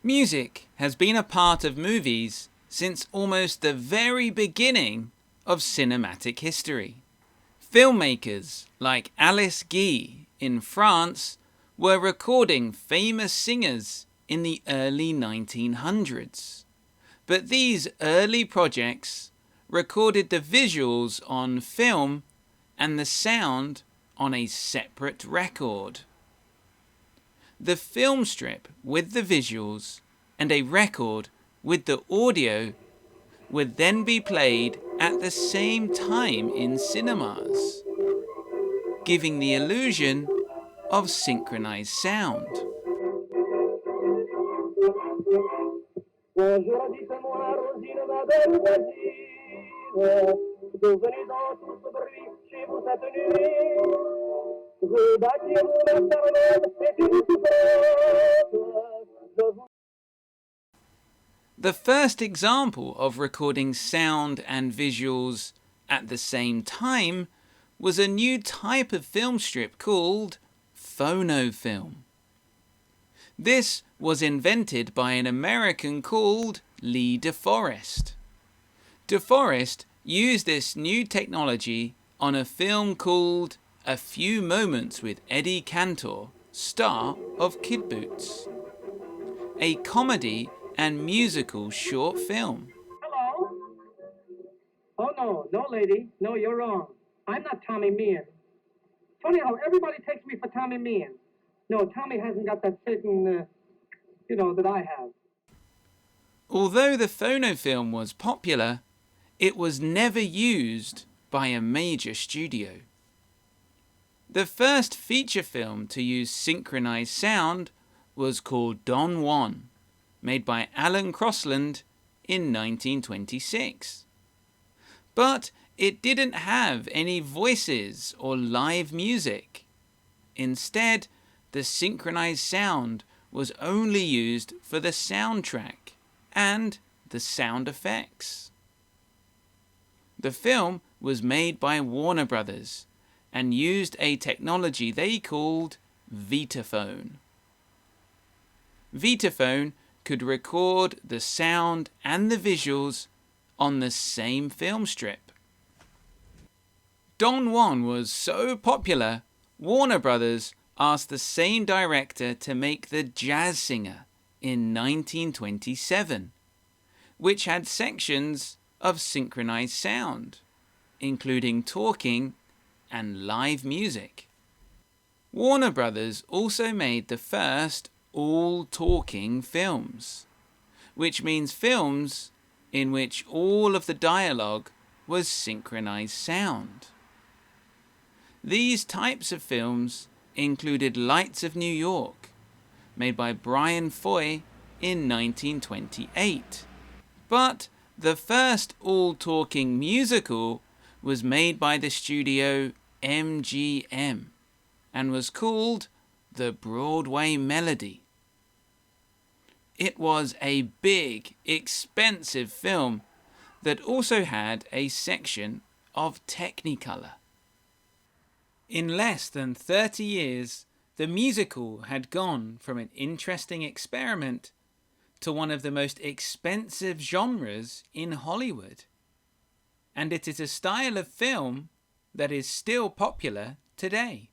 Music has been a part of movies since almost the very beginning of cinematic history. Filmmakers like Alice Guy in France were recording famous singers in the early 1900s. But these early projects recorded the visuals on film and the sound on a separate record. The film strip with the visuals and a record with the audio would then be played at the same time in cinemas, giving the illusion of synchronized sound. The first example of recording sound and visuals at the same time was a new type of film strip called Phonofilm. This was invented by an American called Lee DeForest. DeForest used this new technology on a film called A Few Moments with Eddie Cantor, star of Kid Boots, a comedy and musical short film. Hello? Oh, no, lady. No, you're wrong. I'm not Tommy Meehan. Funny how everybody takes me for Tommy Meehan. No, Tommy hasn't got that certain, that I have. Although the phonofilm was popular, it was never used by a major studio. The first feature film to use synchronized sound was called Don Juan, made by Alan Crosland in 1926. But it didn't have any voices or live music. Instead, the synchronized sound was only used for the soundtrack and the sound effects. The film was made by Warner Brothers and used a technology they called Vitaphone. Vitaphone could record the sound and the visuals on the same film strip. Don Juan was so popular, Warner Brothers asked the same director to make The Jazz Singer in 1927, which had sections of synchronized sound, including talking and live music. Warner Brothers also made the first all-talking films, which means films in which all of the dialogue was synchronized sound. These types of films included Lights of New York, made by Brian Foy in 1928. But the first all-talking musical was made by the studio MGM and was called The Broadway Melody. It was a big, expensive film that also had a section of Technicolor. In less than 30 years, the musical had gone from an interesting experiment to one of the most expensive genres in Hollywood. And it is a style of film that is still popular today.